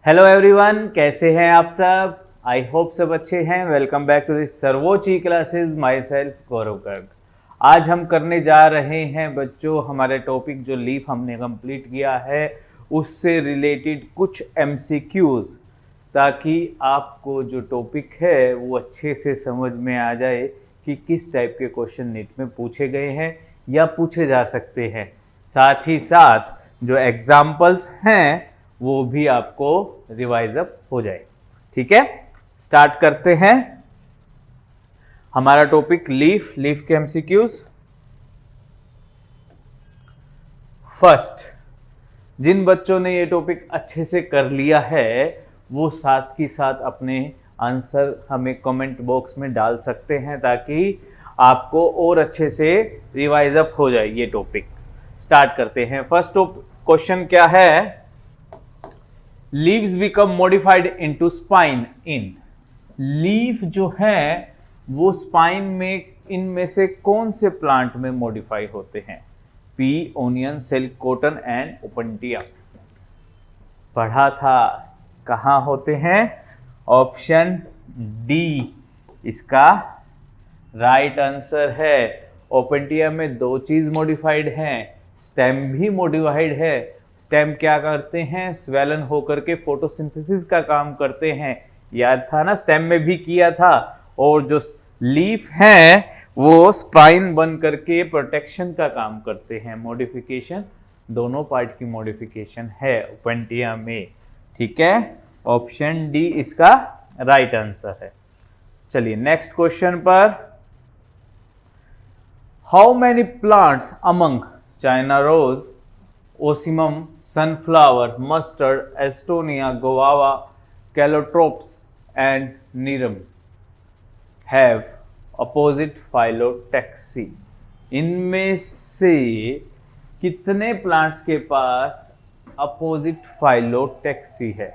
Hello everyone, कैसे हैं आप सब। आई होप सब अच्छे हैं। वेलकम बैक टू दिस सर्वोच्च क्लासेस। माई सेल्फ गौरव गर्ग। आज हम करने जा रहे हैं बच्चों हमारे टॉपिक जो लीफ हमने कंप्लीट किया है उससे रिलेटेड कुछ एमसीक्यूज, ताकि आपको जो टॉपिक है वो अच्छे से समझ में आ जाए कि किस टाइप के क्वेश्चन नीट में पूछे गए हैं या पूछे जा सकते हैं। साथ ही साथ जो एग्जाम्पल्स हैं वो भी आपको रिवाइज अप हो जाए। ठीक है, स्टार्ट करते हैं हमारा टॉपिक लीफ के एमसीक्यूज। फर्स्ट, जिन बच्चों ने ये टॉपिक अच्छे से कर लिया है वो साथ ही साथ अपने आंसर हमें कमेंट बॉक्स में डाल सकते हैं, ताकि आपको और अच्छे से रिवाइज अप हो जाए ये टॉपिक। स्टार्ट करते हैं। फर्स्ट क्वेश्चन क्या है? Leaves become modified into spine in. Leaf जो है वो स्पाइन में इनमें से कौन से प्लांट में मॉडिफाई होते हैं? Pea, onion, silk, cotton and Opuntia. पढ़ा था, कहाँ होते हैं? ऑप्शन डी इसका राइट आंसर है। ओपनटिया में दो चीज मॉडिफाइड हैं, स्टेम भी मॉडिफाइड है। स्टेम क्या करते हैं? स्वेलन होकर के फोटोसिंथेसिस का काम करते हैं। याद था ना, स्टेम में भी किया था। और जो लीफ है वो स्पाइन बन करके प्रोटेक्शन का काम करते हैं। मॉडिफिकेशन दोनों पार्ट की मॉडिफिकेशन है ओपनटिया में। ठीक है, ऑप्शन डी इसका राइट आंसर है। चलिए नेक्स्ट क्वेश्चन पर। How many plants among China rose, Ocimum, sunflower, mustard, Alstonia, guava, Calotropis and Nerium have opposite phyllotaxy? इनमें से कितने प्लांट्स के पास अपोजिट फाइलोटैक्सी है?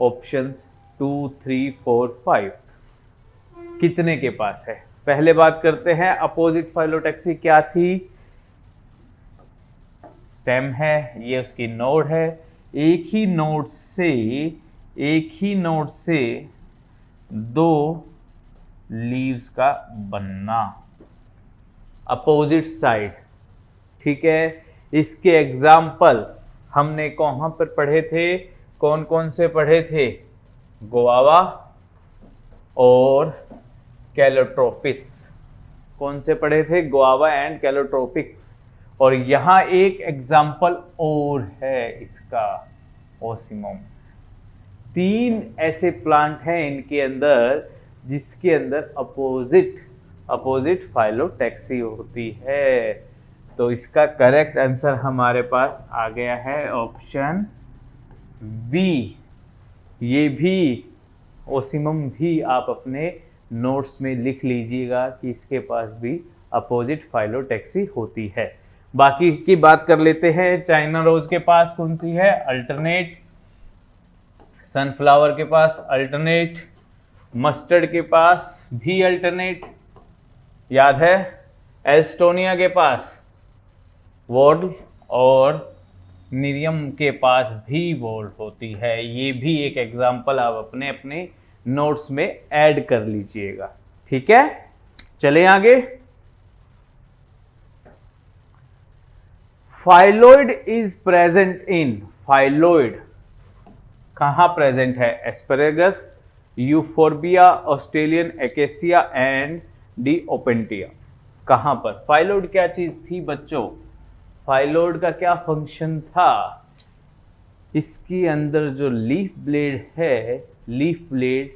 ऑप्शंस 2, 3, 4, 5 कितने के पास है? पहले बात करते हैं अपोजिट फाइलोटैक्सी क्या थी। स्टेम है, ये उसकी नोड है। एक ही नोड से दो लीव्स का बनना, अपोजिट साइड। ठीक है, इसके एग्जाम्पल हमने कहां पर पढ़े थे? कौन कौन से पढ़े थे? गुआवा और कैलोट्रोपिस। कौन से पढ़े थे? Guava and Calotropis. और यहां एक एग्जाम्पल और है इसका, ओसिमम। 3 ऐसे प्लांट हैं इनके अंदर जिसके अंदर अपोजिट फाइलोटैक्सी होती है। तो इसका करेक्ट आंसर हमारे पास आ गया है ऑप्शन बी। ये भी ओसिमम भी आप अपने नोट्स में लिख लीजिएगा कि इसके पास भी अपोजिट फाइलोटैक्सी होती है। बाकी की बात कर लेते हैं। चाइना रोज के पास कौन सी है? अल्टरनेट। सनफ्लावर के पास अल्टरनेट। मस्टर्ड के पास भी अल्टरनेट, याद है। एस्टोनिया के पास वॉर्ड और नीरियम के पास भी वॉर्ड होती है। ये भी एक एग्जाम्पल आप अपने अपने नोट्स में ऐड कर लीजिएगा। ठीक है, चले आगे। फाइलोइड इज प्रेजेंट इन। फाइलोइड कहां प्रेजेंट है? Asparagus, Euphorbia, Australian acacia and D Opuntia. कहां पर? फाइलोइड क्या चीज थी बच्चों? फाइलोइड का क्या फंक्शन था? इसके अंदर जो लीफ ब्लेड है, लीफ ब्लेड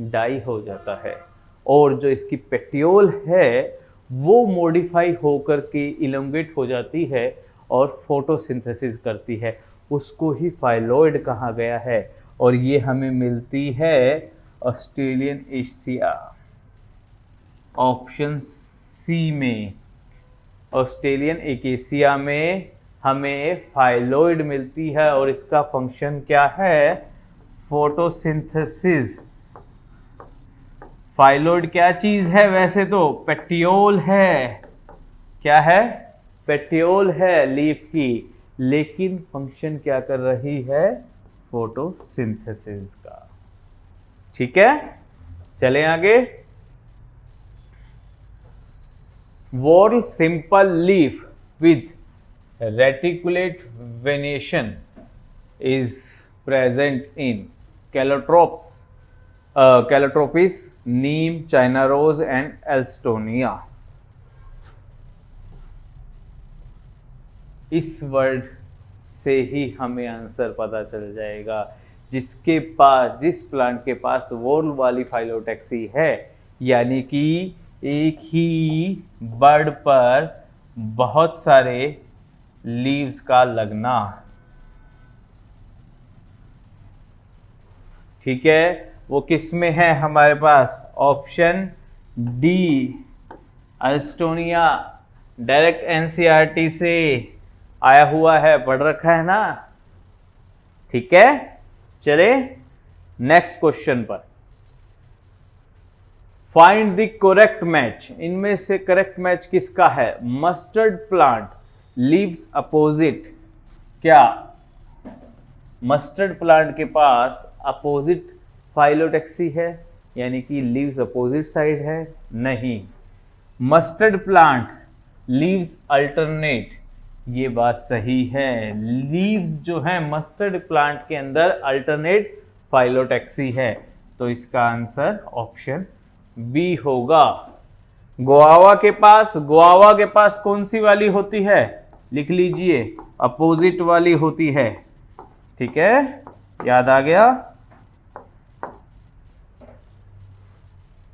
डाई हो जाता है और जो इसकी पेटियोल है वो मॉडिफाई होकर के इलोंगेट हो जाती है और फोटोसिंथेसिस करती है। उसको ही फाइलोइड कहा गया है। और ये हमें मिलती है ऑस्ट्रेलियन एशिया, ऑप्शन सी में। ऑस्ट्रेलियन एकेसिया में हमें फाइलोइड मिलती है और इसका फंक्शन क्या है? फोटोसिंथेसिस। फाइलोइड क्या चीज है? वैसे तो पेटियोल है। क्या है? पेटियोल है लीफ की, लेकिन फंक्शन क्या कर रही है? फोटोसिंथेसिस का। ठीक है, चलें आगे। whorl simple leaf with reticulate venation is present in calotropes, calotropis, neem, china rose and alstonia। इस वर्ड से ही हमें आंसर पता चल जाएगा। जिसके पास, जिस प्लांट के पास वोल वाली फाइलोटैक्सी है, यानी कि एक ही बर्ड पर बहुत सारे लीव्स का लगना। ठीक है, वो किस में है हमारे पास? Option D, Alstonia. Direct NCERT से आया हुआ है, पढ़ रखा है ना। ठीक है, चले नेक्स्ट क्वेश्चन पर। Find the correct match. इनमें से करेक्ट मैच किसका है? Mustard plant leaves opposite. क्या मस्टर्ड प्लांट के पास अपोजिट फाइलोटैक्सी है, यानी कि लीव्स अपोजिट साइड है? नहीं। मस्टर्ड प्लांट लीव्स अल्टरनेट, ये बात सही है। लीव्स जो है मस्टर्ड प्लांट के अंदर अल्टरनेट फाइलोटैक्सी है, तो इसका आंसर ऑप्शन बी होगा। गुआवा के पास कौन सी वाली होती है? लिख लीजिए, अपोजिट वाली होती है। ठीक है, याद आ गया।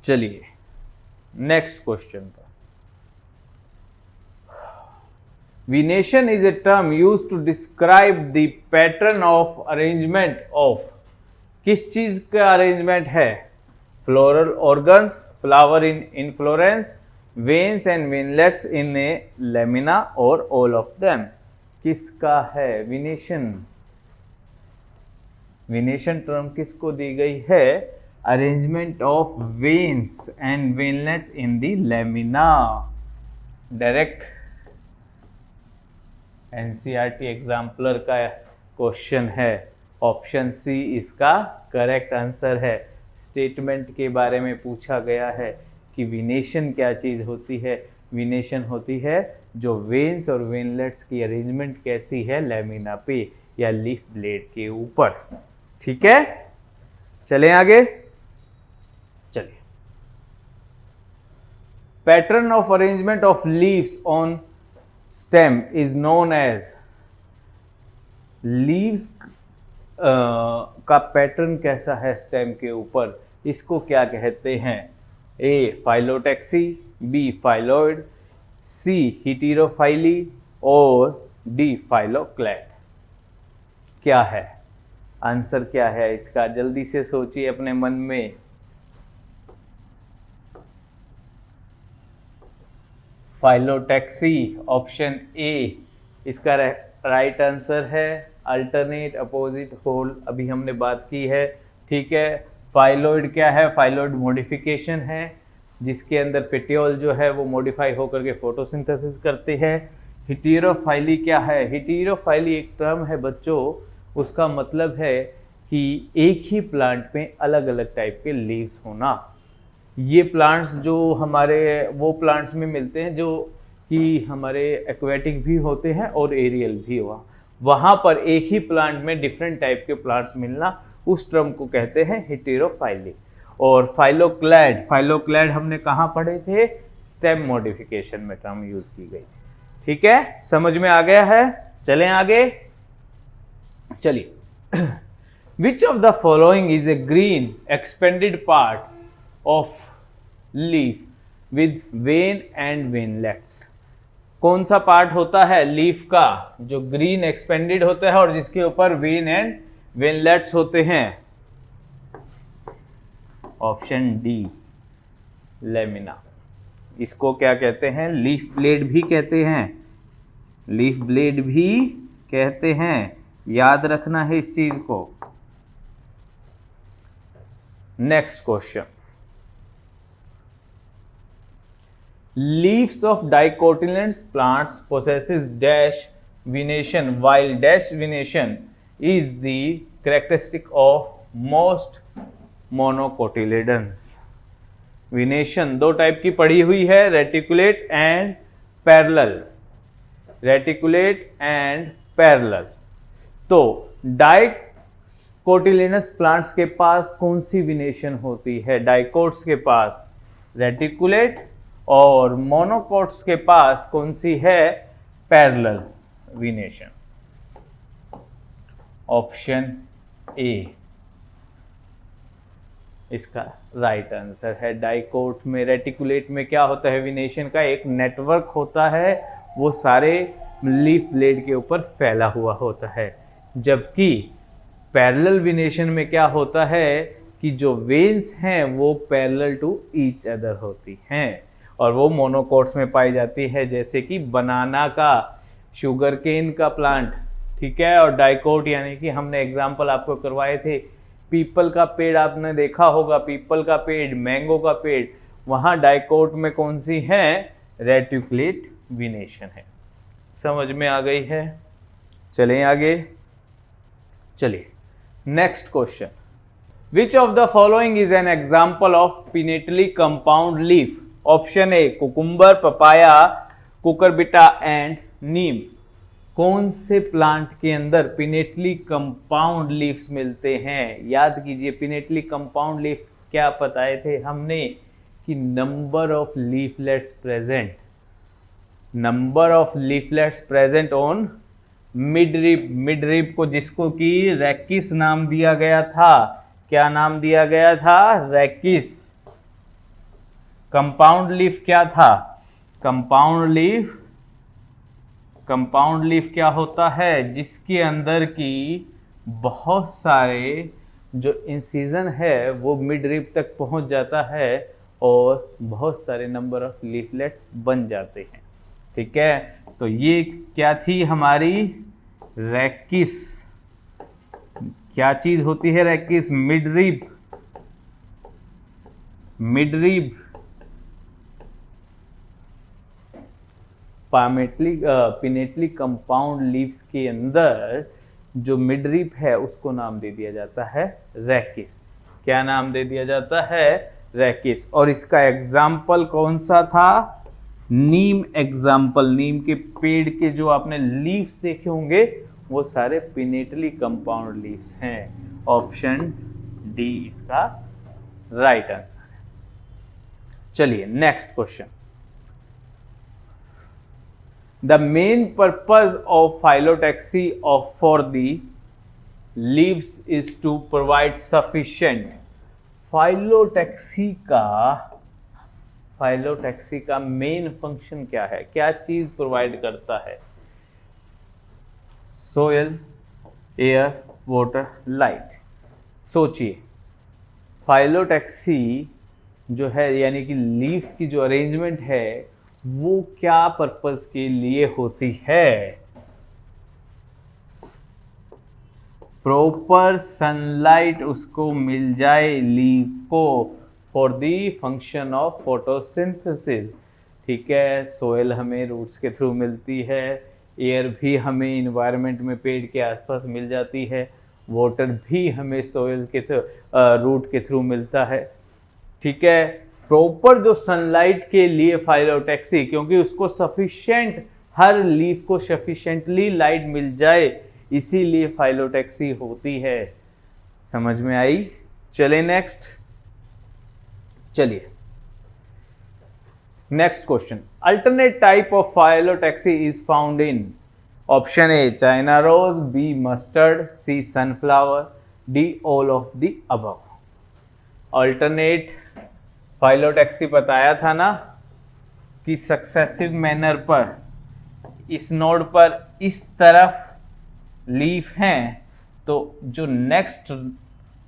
चलिए नेक्स्ट क्वेश्चन पर। Venation is a term used to describe the pattern of arrangement of, किस चीज का अरेंजमेंट है? Floral organs, flower in inflorescence, veins and veinlets in a lamina और ऑल ऑफ देम। किसका है विनेशन? विनेशन टर्म किसको दी गई है? Arrangement of veins and veinlets in the lamina. Direct NCERT exemplar का क्वेश्चन है। ऑप्शन सी इसका करेक्ट आंसर है। स्टेटमेंट के बारे में पूछा गया है कि विनेशन क्या चीज़ होती है? विनेशन होती है जो वेन्स और वेनलेट्स की अरेंजमेंट कैसी है लेमिना पे या लीफ ब्लेड के ऊपर। ठीक है, चलें आगे। चलिए, pattern of arrangement of leaves on stem is known as. Leaves का पैटर्न कैसा है स्टेम के ऊपर, इसको क्या कहते हैं? ए फाइलोटैक्सी, बी फाइलॉइड, सी हेटेरोफाइली और डी फाइलोक्लैड। क्या है आंसर? क्या है इसका? जल्दी से सोचिए अपने मन में। फाइलोटैक्सी ऑप्शन ए इसका राइट आंसर है। अल्टरनेट, अपोजिट, होल अभी हमने बात की है। ठीक है, फाइलॉइड क्या है? फाइलॉइड मॉडिफिकेशन है जिसके अंदर पेटियोल जो है वो मॉडिफाई होकर के फोटोसिंथेसिस करते हैं। हेटेरोफाइली क्या है? हेटेरोफाइली एक टर्म है बच्चों, उसका मतलब है कि एक ही प्लांट में अलग अलग टाइप के लीव्स होना। ये प्लांट्स जो हमारे वो प्लांट्स में मिलते हैं जो कि हमारे एक्वेटिक भी होते हैं और एरियल भी हुआ, वहाँ पर एक ही प्लांट में डिफरेंट टाइप के प्लांट्स मिलना, उस टर्म को कहते हैं हेटेरोफाइली। और फाइलोक्लैड, फाइलोक्लैड हमने कहाँ पढ़े थे? स्टेम मॉडिफिकेशन में टर्म यूज की गई। ठीक है, समझ में आ गया है? चलें आगे। चलिए, विच of the following is a green expanded part of leaf with when and veinlets. कौन सा पार्ट होता है लीफ का जो ग्रीन एक्सपेंडेड होता है और जिसके ऊपर वेन एंड वेनलेट्स होते हैं? Option D, lamina. इसको क्या कहते हैं? लीफ ब्लेड भी कहते हैं। लीफ ब्लेड भी कहते हैं, याद रखना है इस चीज को। Next question. Leaves of dicotyledonous plants possesses dash venation while dash venation is the characteristic of most monocotyledons. विनेशन दो टाइप की पड़ी हुई है, reticulate and parallel. Reticulate and parallel. तो डाइकोटिलेडनस प्लांट्स के पास कौन सी विनेशन होती है? डाइकोट्स के पास रेटिकुलेट और मोनोकोट्स के पास कौन सी है? पैरेलल विनेशन। ऑप्शन ए इसका राइट आंसर है। डाइकोट में, रेटिकुलेट में क्या होता है? विनेशन का एक नेटवर्क होता है, वो सारे लीफ ब्लेड के ऊपर फैला हुआ होता है। जबकि पैरेलल विनेशन में क्या होता है कि जो वेन्स हैं वो पैरेलल टू ईच अदर होती हैं और वो मोनोकोट्स में पाई जाती है, जैसे कि बनाना का, शुगर केन का प्लांट, ठीक है। और डाइकोट यानी कि हमने एग्जाम्पल आपको करवाए थे, पीपल का पेड़ आपने देखा होगा, पीपल का पेड़, मैंगो का पेड़, वहां डाइकोट में कौन सी है? रेटिकुलेट विनेशन है। समझ में आ गई है? चलें आगे। चलिए next question. Which of the following is an example of pinnately compound leaf? Option A cucumber, papaya, Cucurbita and neem. कौन से प्लांट के अंदर पिनेटली कंपाउंड लीव्स मिलते हैं? याद कीजिए, पिनेटली कंपाउंड लीव्स क्या बताए थे हमने कि number of leaflets present, number of leaflets present on midrib. Midrib को जिसको कि रैकिस नाम दिया गया था, क्या नाम दिया गया था? रैकिस। कंपाउंड लीफ क्या था? कंपाउंड लीफ, कंपाउंड लीफ क्या होता है? जिसके अंदर की बहुत सारे जो इंसिजन है वो मिड रिप तक पहुंच जाता है और बहुत सारे नंबर ऑफ लीफलेट्स बन जाते हैं, ठीक है। तो ये क्या थी हमारी? रैकिस। क्या चीज होती है rachis? Midrib. Midrib pinnately compound leaves के अंदर जो मिडरिप है उसको नाम दे दिया जाता है रैकिस। क्या नाम दे दिया जाता है? रैकिस। और इसका एग्जाम्पल कौन सा था? नीम एग्जाम्पल। नीम के पेड़ के जो आपने लीव्स देखे होंगे वो सारे पिनेटली कंपाउंड लीव्स हैं। ऑप्शन डी इसका राइट आंसर है। चलिए next question. The main purpose of phyllotaxy for the leaves is to provide sufficient। Phyllotaxy का मेन फंक्शन क्या है? क्या चीज प्रोवाइड करता है? Soil, air, water, light. सोचिए, फाइलोटैक्सी जो है यानी कि लीव्स की जो अरेंजमेंट है वो क्या पर्पस के लिए होती है? प्रॉपर सनलाइट उसको मिल जाए लीफ को for the function of photosynthesis, ठीक है। सोयल हमें रूट्स के थ्रू मिलती है, एयर भी हमें इन्वायरमेंट में पेड़ के आसपास मिल जाती है, वाटर भी हमें सोयल के रूट के थ्रू मिलता है, ठीक है। प्रॉपर जो सनलाइट के लिए फाइलोटैक्सी, क्योंकि उसको सफिशिएंट, हर लीफ को सफिशिएंटली लाइट मिल जाए, इसीलिए फाइलोटैक्सी होती है। समझ में आई? चले नेक्स्ट। चलिए next question. Alternate type of phyllotaxy is found in? Option A China rose, B mustard, C sunflower, D all of the above. Alternate phyllotaxy बताया था ना कि सक्सेसिव मैनर पर इस नोड पर इस तरफ लीफ हैं तो जो नेक्स्ट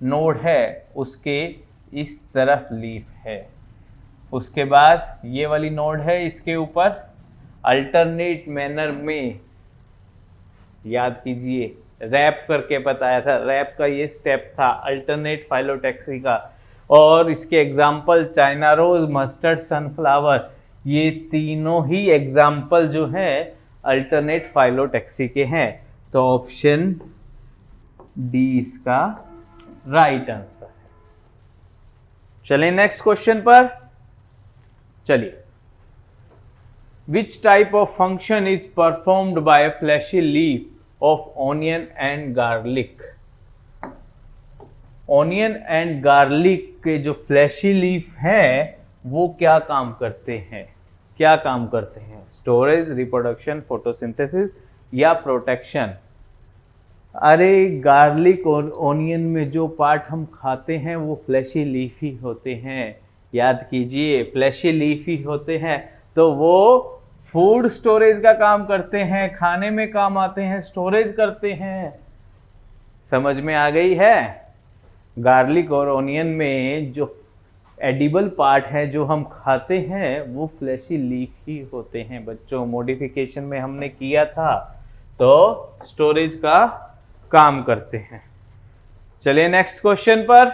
नोड है उसके इस तरफ लीफ है, उसके बाद ये वाली नोड है इसके ऊपर अल्टरनेट मैनर में, याद कीजिए रैप करके बताया था, रैप का ये स्टेप था अल्टरनेट फाइलोटैक्सी का। और इसके example China rose, mustard, sunflower, ये तीनों ही एग्जाम्पल जो हैं अल्टरनेट फाइलोटैक्सी के हैं। तो ऑप्शन डी इसका राइट आंसर है। चलिए नेक्स्ट क्वेश्चन पर चलिए। Which type of function is performed by fleshy leaf of onion and garlic? Onion and garlic के जो फ्लैशी लीफ हैं वो क्या काम करते हैं? क्या काम करते हैं? स्टोरेज, रिप्रोडक्शन, फोटोसिंथेसिस या प्रोटेक्शन? अरे गार्लिक और ऑनियन में जो पार्ट हम खाते हैं वो फ्लैशी लीफ ही होते हैं। याद कीजिए, फ्लैशी लीफ ही होते हैं, तो वो फूड स्टोरेज का काम करते हैं, खाने में काम आते हैं, स्टोरेज करते हैं। समझ में आ गई है? गार्लिक और ऑनियन में जो एडिबल पार्ट है जो हम खाते हैं वो फ्लैशी लीफ ही होते हैं बच्चों। मॉडिफिकेशन में हमने किया था, तो स्टोरेज का काम करते हैं। चलिए नेक्स्ट क्वेश्चन पर।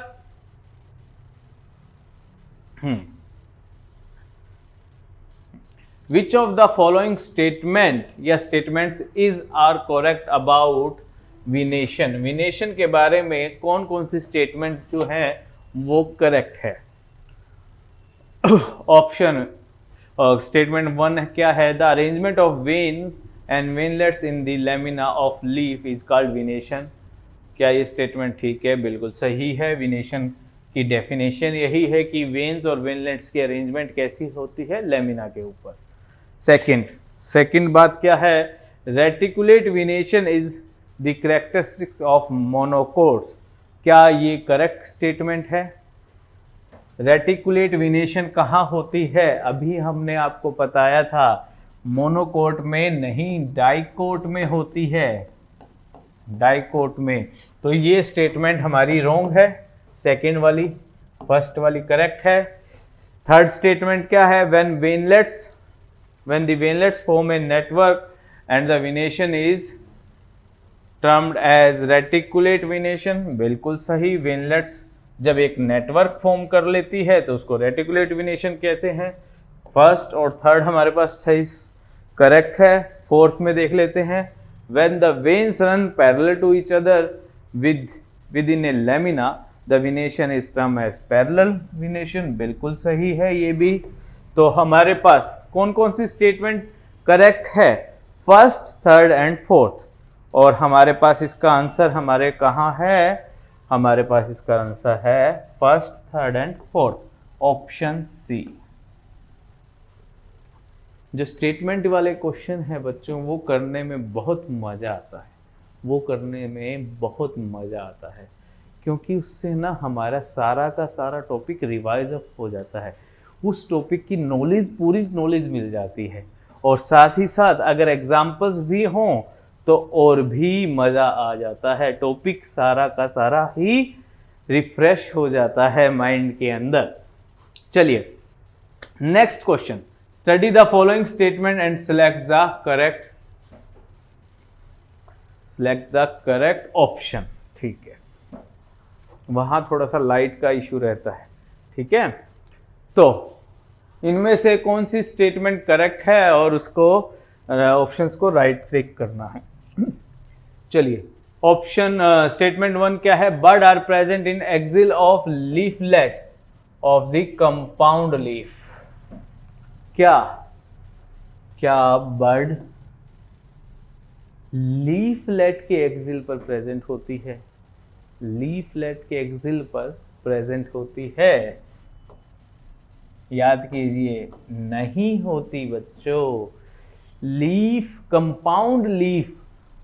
Which of the following statement या statements is are correct about vernation? Vernation के बारे में कौन कौन सी स्टेटमेंट जो है वो करेक्ट है? ऑप्शन स्टेटमेंट 1 क्या है? The arrangement of veins and veinlets in the lamina of leaf is called विनेशन। क्या ये स्टेटमेंट ठीक है? बिल्कुल सही है। विनेशन की डेफिनेशन यही है कि वेन्स और वेनलेट्स की अरेंजमेंट कैसी होती है? लेमिना के ऊपर। सेकंड बात क्या है? Reticulate विनेशन is the characteristics of monocots. क्या ये करेक्ट स्टेटमेंट है? रेटिकुलेट विनेशन कहाँ होती है? अभी हमने आपको बताया था मोनोकोट में नहीं, डाइकोट में होती है, डाइकोट में। तो ये स्टेटमेंट हमारी रॉन्ग है, सेकेंड वाली। फर्स्ट वाली करेक्ट है। थर्ड स्टेटमेंट क्या है? when the venlets form a network and the venation is termed as reticulate venation। बिल्कुल सही। वेनलेट्स जब एक नेटवर्क फॉर्म कर लेती है तो उसको रेटिकुलेट विनेशन कहते हैं। फर्स्ट और थर्ड हमारे पास करेक्ट है। फोर्थ में देख लेते हैं। When the veins run parallel to each other within a lamina, the venation is termed as parallel venation। बिल्कुल सही है ये भी। तो हमारे पास कौन कौन सी स्टेटमेंट करेक्ट है? First, third and fourth. और हमारे पास इसका आंसर हमारे कहाँ है? हमारे पास इसका आंसर है first, third and fourth, option C. जो स्टेटमेंट वाले क्वेश्चन है बच्चों वो करने में बहुत मज़ा आता है, वो करने में बहुत मज़ा आता है, क्योंकि उससे ना हमारा सारा का सारा टॉपिक रिवाइज अप हो जाता है। उस टॉपिक की नॉलेज, पूरी नॉलेज मिल जाती है। और साथ ही साथ अगर एग्जाम्पल्स भी हों तो और भी मज़ा आ जाता है। टॉपिक सारा का सारा ही रिफ्रेश हो जाता है माइंड के अंदर। चलिए next question. Study the following statement and select the correct option. ठीक है, वहां थोड़ा सा लाइट का इशू रहता है। ठीक है, तो इनमें से कौन सी स्टेटमेंट करेक्ट है और उसको ऑप्शंस को राइट क्लिक करना है। चलिए ऑप्शन स्टेटमेंट 1 क्या है? Bud are present in axil of leaflet of the compound leaf. क्या बर्ड लीफलेट के एक्सिल पर प्रेजेंट होती है? लीफलेट के एक्सिल पर प्रेजेंट होती है? याद कीजिए, नहीं होती बच्चों। लीफ, कंपाउंड लीफ,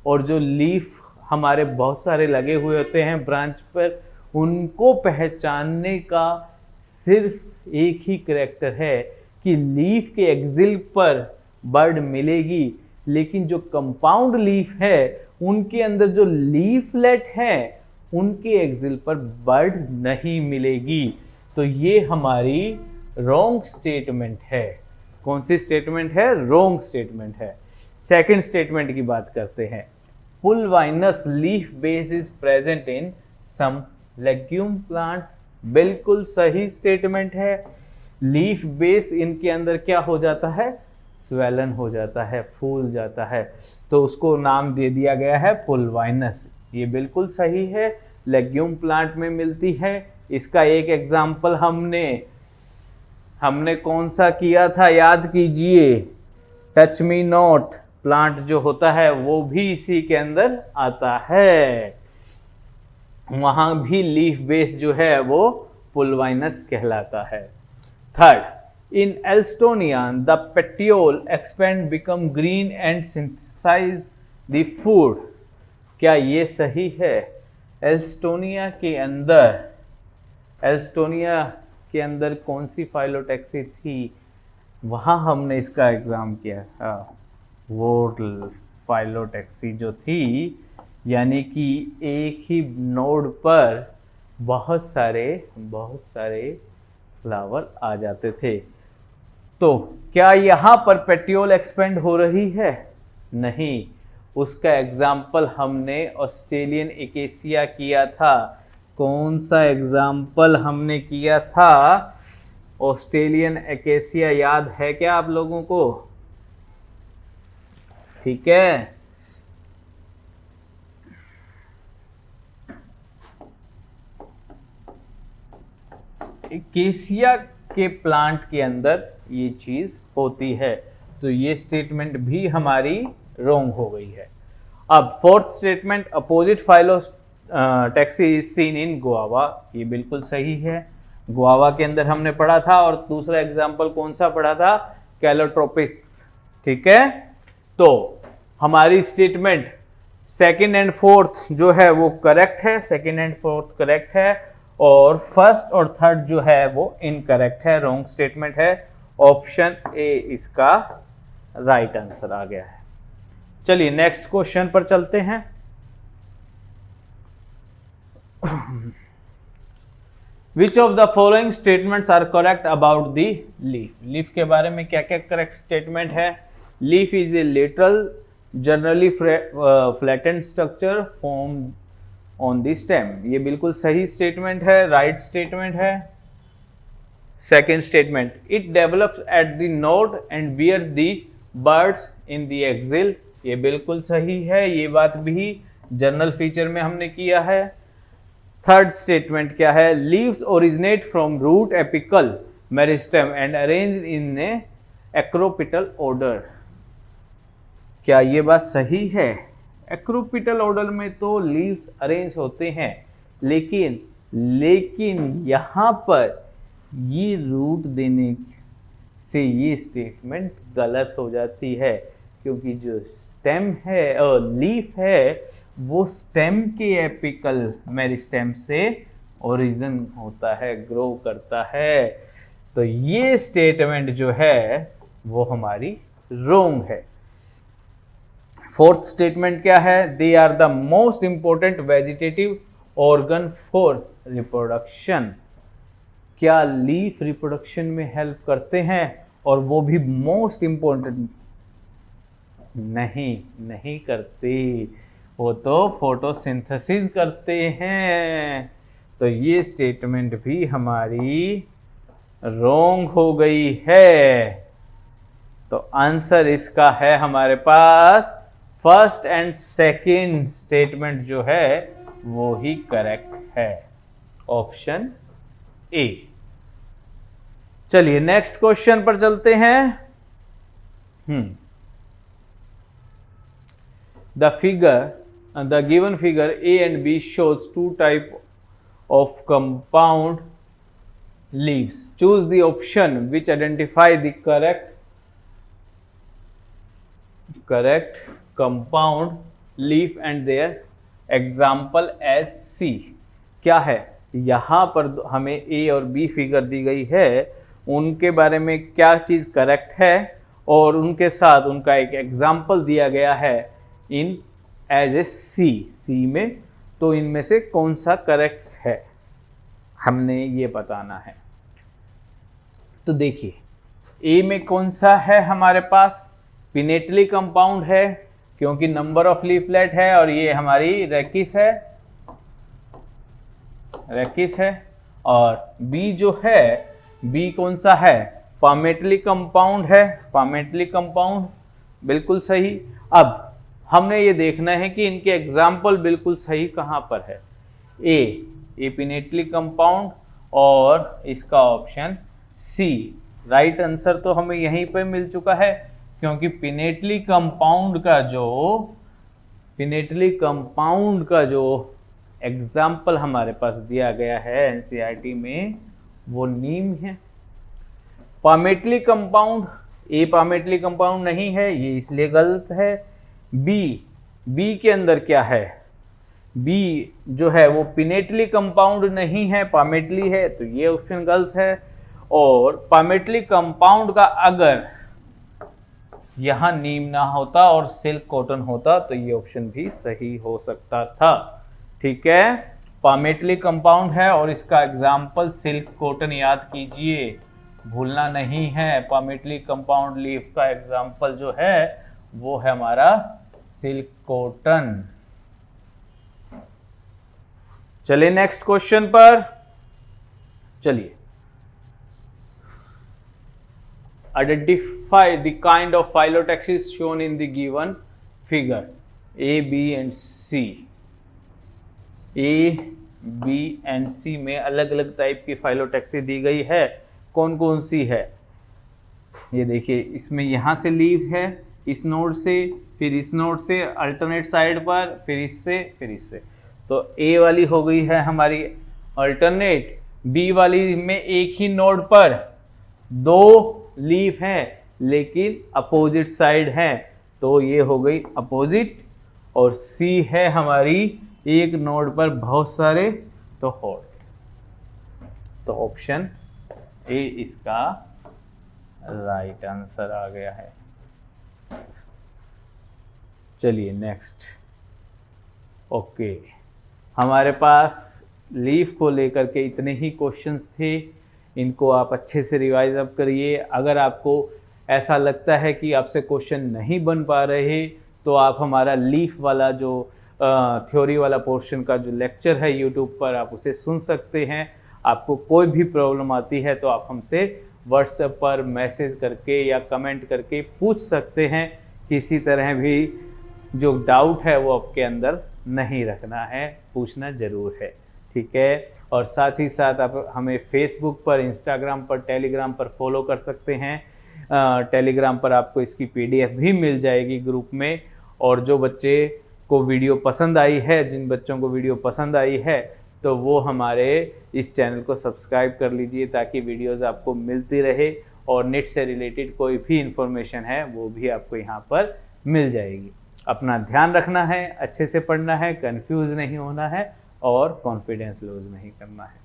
और जो लीफ हमारे बहुत सारे लगे हुए होते हैं ब्रांच पर, उनको पहचानने का सिर्फ एक ही करैक्टर है कि लीफ के एक्सिल पर बर्ड मिलेगी, लेकिन जो कंपाउंड लीफ है उनके अंदर जो लीफलेट है उनके एक्सिल पर बर्ड नहीं मिलेगी। तो ये हमारी रॉन्ग स्टेटमेंट है। कौन सी स्टेटमेंट है? रॉन्ग स्टेटमेंट है। सेकंड स्टेटमेंट की बात करते हैं। Pulvinus leaf base is present in some legume plant. बिल्कुल सही स्टेटमेंट है। लीफ बेस इनके अंदर क्या हो जाता है? स्वेलन हो जाता है, फूल जाता है, तो उसको नाम दे दिया गया है पुलवाइनस। ये बिल्कुल सही है, लेग्यूम प्लांट में मिलती है। इसका एक एग्जाम्पल हमने कौन सा किया था, याद कीजिए, टच मी नॉट प्लांट जो होता है वो भी इसी के अंदर आता है। वहां भी लीफ बेस जो है वो पुलवाइनस कहलाता है। Third, in Alstonia the petiole expand become green and synthesise the food. क्या ये सही है? एल्स्टोनिया के अंदर कौन सी फाइलोटैक्सी थी, वहां हमने इसका एग्जाम किया था। वो फाइलोटैक्सी जो थी, यानी कि एक ही नोड पर बहुत सारे फ्लावर आ जाते थे। तो क्या यहाँ पर पेटियोल एक्सपेंड हो रही है? नहीं, उसका एग्जाम्पल हमने ऑस्ट्रेलियन एकेसिया किया था। कौन सा एग्जाम्पल हमने किया था? ऑस्ट्रेलियन एकेसिया याद है क्या आप लोगों को? ठीक है, एकेसिया के प्लांट के अंदर ये चीज होती है, तो ये स्टेटमेंट भी हमारी रॉन्ग हो गई है। अब fourth statement, opposite phyllotaxy is seen in guava, ये बिल्कुल सही है। गुआवा के अंदर हमने पढ़ा था, और दूसरा एग्जाम्पल कौन सा पढ़ा था? कैलोट्रोपिक्स। ठीक है, तो हमारी स्टेटमेंट सेकंड एंड फोर्थ जो है वो करेक्ट है, सेकंड एंड फोर्थ करेक्ट है, और फर्स्ट और थर्ड जो है वो इनकरेक्ट है, रॉन्ग स्टेटमेंट है। ऑप्शन ए इसका राइट आंसर आ गया है। चलिए नेक्स्ट क्वेश्चन पर चलते हैं। Which of the following statements are correct about the leaf? Leaf के बारे में क्या क्या करेक्ट स्टेटमेंट है? Leaf is a lateral generally flattened structure formed on the stem, ये बिल्कुल सही स्टेटमेंट है, राइट स्टेटमेंट है। Second statement, it develops at the node and bear the buds in the axil, ये बिल्कुल सही है, ये बात भी जर्नल फीचर में हमने किया है। थर्ड स्टेटमेंट क्या है? Leaves originate from root apical meristem and arranged in a acropetal order, क्या ये बात सही है? एक्रोपिटल ऑर्डर में तो लीव्स अरेंज होते हैं, लेकिन यहाँ पर ये रूट देने से ये स्टेटमेंट गलत हो जाती है, क्योंकि जो स्टेम है और लीफ है वो स्टेम के एपिकल मेरिस्टेम से ओरिजिन होता है, ग्रो करता है। तो ये स्टेटमेंट जो है वो हमारी रॉन्ग है। फोर्थ स्टेटमेंट क्या है? They are the most important vegetative organ for reproduction, क्या लीफ रिप्रोडक्शन में हेल्प करते हैं? और वो भी मोस्ट इंपॉर्टेंट नहीं करते, वो तो फोटोसिंथेसिस करते हैं। तो ये स्टेटमेंट भी हमारी रॉन्ग हो गई है। तो आंसर इसका है हमारे पास फर्स्ट एंड सेकंड स्टेटमेंट जो है वो ही करेक्ट है, ऑप्शन ए। चलिए नेक्स्ट क्वेश्चन पर चलते हैं। The given figure A and B shows two type of compound leaves. Choose the option which identify the correct compound leaf and their example as C. क्या है? यहाँ पर हमें A और B फिगर दी गई है, उनके बारे में क्या चीज़ करेक्ट है और उनके साथ उनका एक एग्जाम्पल दिया गया है इन एज ए सी में। तो इनमें से कौन सा करेक्ट है हमने ये बताना है। तो देखिए ए में कौन सा है हमारे पास? पिनेटली कंपाउंड है, क्योंकि नंबर ऑफ लीफलेट है, और ये हमारी रेकिस है। और बी जो है, बी कौन सा है? पामेटली कंपाउंड है, पामेटली कंपाउंड, बिल्कुल सही। अब हमने ये देखना है कि इनके एग्जाम्पल बिल्कुल सही कहाँ पर है। ए पिनेटली कंपाउंड और इसका ऑप्शन सी। राइट आंसर तो हमें यहीं पे मिल चुका है, क्योंकि पिनेटली कंपाउंड का जो एग्जाम्पल हमारे पास दिया गया है एनसीईआरटी में वो नीम है। पामेटली कंपाउंड, ए पामेटली कंपाउंड नहीं है, ये इसलिए गलत है। बी के अंदर क्या है, बी जो है वो पिनेटली कंपाउंड नहीं है, पामेटली है, तो ये ऑप्शन गलत है। और पामेटली कंपाउंड का अगर यहां नीम ना होता और सिल्क कॉटन होता तो ये ऑप्शन भी सही हो सकता था। ठीक है, पामेटली कंपाउंड है और इसका एग्जाम्पल सिल्क कॉटन याद कीजिए, भूलना नहीं है। पामेटली कंपाउंड लीफ का एग्जाम्पल जो है वो है हमारा सिल्क कॉटन। चलिए नेक्स्ट क्वेश्चन पर चलिए। Identify the kind of phyllotaxy shown in the given figure A, B and C. A, B and C में अलग अलग टाइप की फाइलोटैक्सी दी गई है। कौन कौन सी है ये देखिए, इसमें यहाँ से लीव है, इस नोड से, फिर इस नोड से अल्टरनेट साइड पर, फिर इससे, फिर इससे। तो ए वाली हो गई है हमारी अल्टरनेट, बी वाली में एक ही नोड पर दो लीफ हैं लेकिन अपोजिट साइड हैं, तो ये हो गई अपोजिट। और सी है हमारी एक नोड पर बहुत सारे, तो हॉट। तो ऑप्शन ए इसका राइट आंसर आ गया है। चलिए नेक्स्ट। ओके, हमारे पास लीफ को लेकर के इतने ही क्वेश्चंस थे, इनको आप अच्छे से रिवाइज अप करिए। अगर आपको ऐसा लगता है कि आपसे क्वेश्चन नहीं बन पा रहे तो आप हमारा लीफ वाला जो थ्योरी वाला पोर्शन का जो लेक्चर है यूट्यूब पर आप उसे सुन सकते हैं। आपको कोई भी प्रॉब्लम आती है तो आप हमसे व्हाट्सएप पर मैसेज करके या कमेंट करके पूछ सकते हैं। किसी तरह भी जो डाउट है वो आपके अंदर नहीं रखना है, पूछना ज़रूर है। ठीक है, और साथ ही साथ आप हमें फेसबुक पर, इंस्टाग्राम पर, टेलीग्राम पर फॉलो कर सकते हैं। टेलीग्राम पर आपको इसकी पीडीएफ भी मिल जाएगी ग्रुप में। और जो बच्चे को वीडियो पसंद आई है, जिन बच्चों को वीडियो पसंद आई है, तो वो हमारे इस चैनल को सब्सक्राइब कर लीजिए ताकि वीडियोस आपको मिलती रहे और नेट से रिलेटेड कोई भी इंफॉर्मेशन है वो भी आपको यहाँ पर मिल जाएगी। अपना ध्यान रखना है, अच्छे से पढ़ना है, कंफ्यूज नहीं होना है और कॉन्फिडेंस लूज नहीं करना है।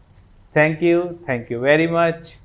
Thank you very much.